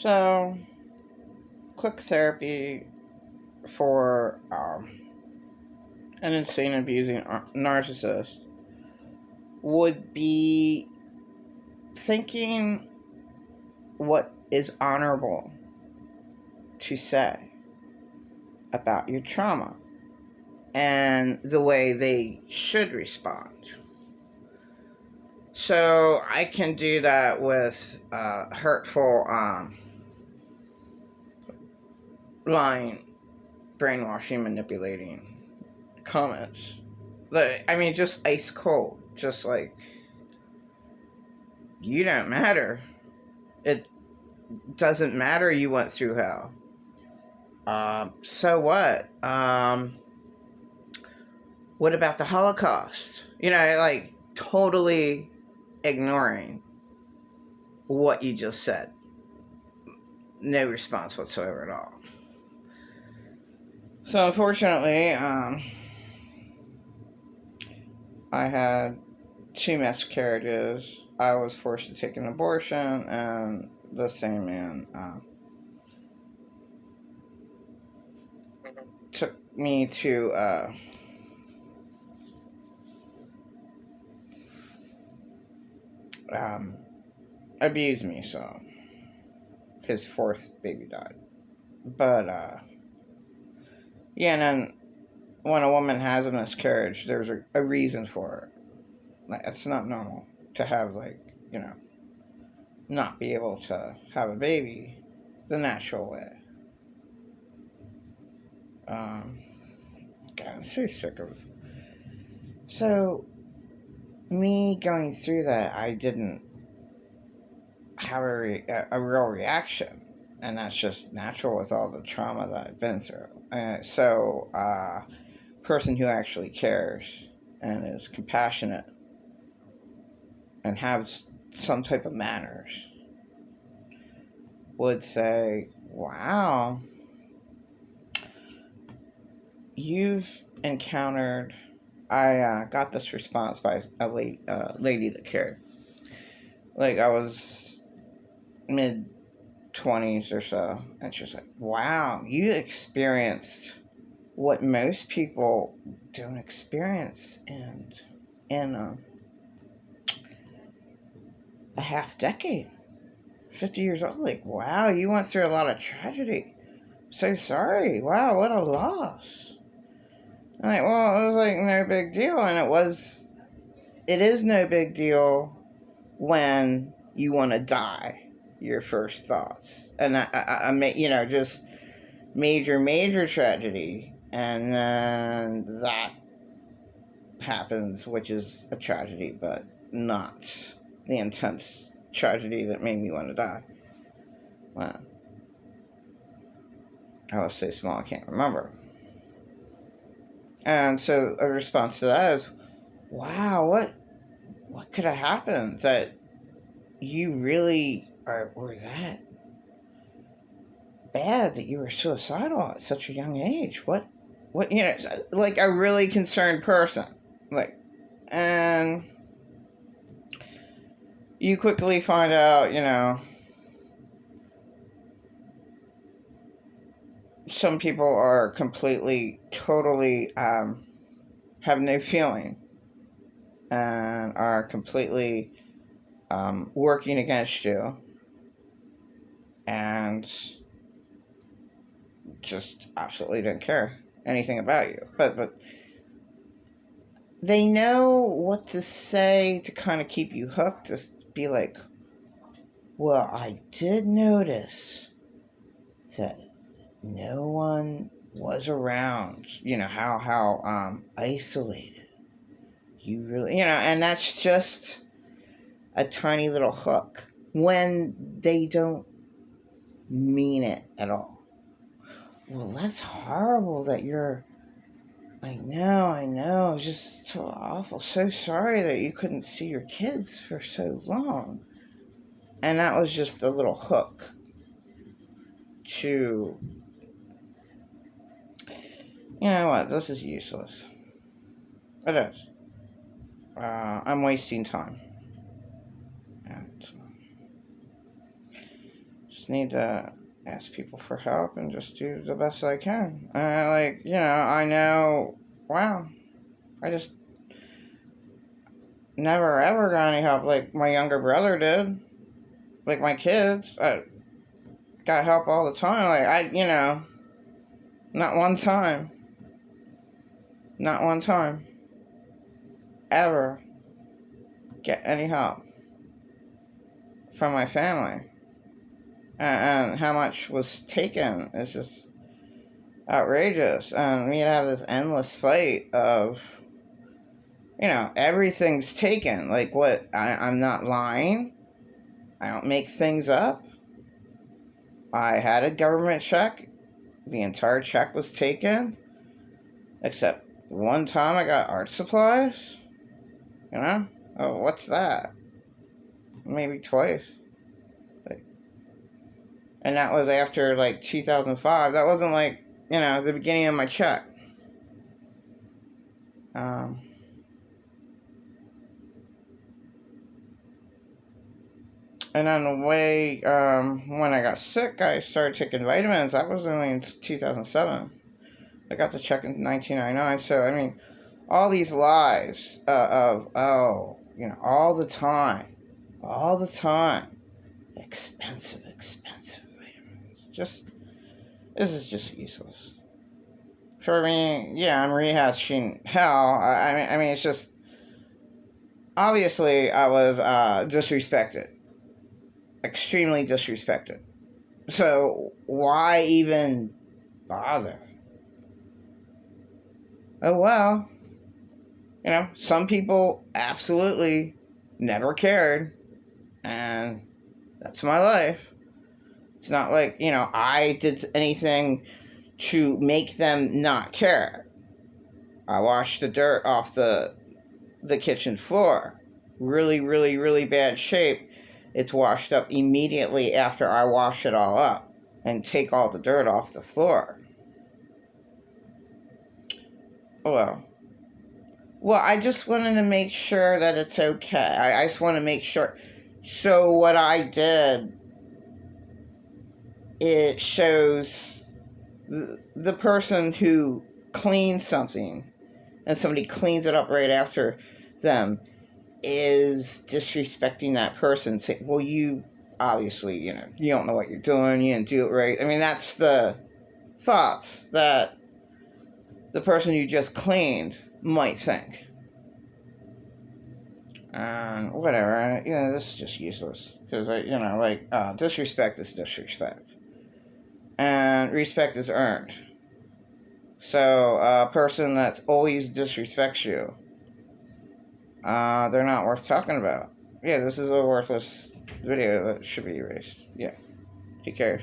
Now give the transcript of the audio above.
So, quick therapy for an insane abusing narcissist would be thinking what is honorable to say about your trauma and the way they should respond. So I can do that with hurtful, lying, brainwashing, manipulating comments. I mean, just ice cold. Just like, you don't matter. It doesn't matter you went through hell. So what? What about the Holocaust? Like totally ignoring what you just said. No response whatsoever at all. So unfortunately, I had two miscarriages. I was forced to take an abortion, and the same man took me to abuse me. So his fourth baby died. But yeah, and then when a woman has a miscarriage, there's a reason for it. Like, it's not normal to have, like, not be able to have a baby the natural way. God, I'm so sick of. So me going through that, I didn't have a real reaction, and that's just natural with all the trauma that I've been through. Person who actually cares and is compassionate and has some type of manners would say, wow, you've encountered. I got this response by a lady that cared. Like, I was mid 20s or so, and she's like, wow, you experienced what most people don't experience in a half decade. 50 years old. Like, wow, you went through a lot of tragedy. So sorry. Wow, what a loss. I'm like, well, it was like no big deal. And it is no big deal when you want to die, your first thoughts. And just major tragedy. And then that happens, which is a tragedy, but not the intense tragedy that made me want to die. Well, I was so small I can't remember. And so a response to that is, wow, what could have happened that you really were that bad that you were suicidal at such a young age? What like a really concerned person. Like, and you quickly find out, some people are completely, totally have no feeling and are completely working against you and just absolutely don't care anything about you. But they know what to say to kind of keep you hooked, to be like, well, I did notice that no one was around. How isolated you really, and that's just a tiny little hook when they don't mean it at all. Well, that's horrible that you're. I know, it's just so awful. So sorry that you couldn't see your kids for so long. And that was just a little hook to, you know what, this is useless. It is. I'm wasting time. And it's need to ask people for help and just do the best I can. Like, I know, wow, I just never ever got any help like my younger brother did. Like my kids, I got help all the time. Like, not one time. Not one time. Ever get any help from my family. And how much was taken is just outrageous. And we'd have this endless fight of, everything's taken. Like, what? I'm not lying. I don't make things up. I had a government check. The entire check was taken. Except one time I got art supplies. Oh, what's that? Maybe twice. And that was after, 2005. That wasn't, the beginning of my check. And on the way, when I got sick, I started taking vitamins. That was only in 2007. I got the check in 1999. So, all these lies all the time, expensive vitamins. This is just useless. So, I'm rehashing hell. It's just, obviously, I was disrespected. Extremely disrespected. So, why even bother? Oh, well. Some people absolutely never cared. And that's my life. It's not like, I did anything to make them not care. I washed the dirt off the kitchen floor. Really, really, really bad shape. It's washed up immediately after I wash it all up and take all the dirt off the floor. Well, I just wanted to make sure that it's okay. I just want to make sure. So what I did, it shows the person who cleans something and somebody cleans it up right after them is disrespecting that person, saying, well, you obviously, you don't know what you're doing, you didn't do it right. That's the thoughts that the person you just cleaned might think. And whatever, this is just useless. Because, disrespect is disrespect. And respect is earned. So, a person that always disrespects you, they're not worth talking about. Yeah, this is a worthless video that should be erased. Yeah, who cares?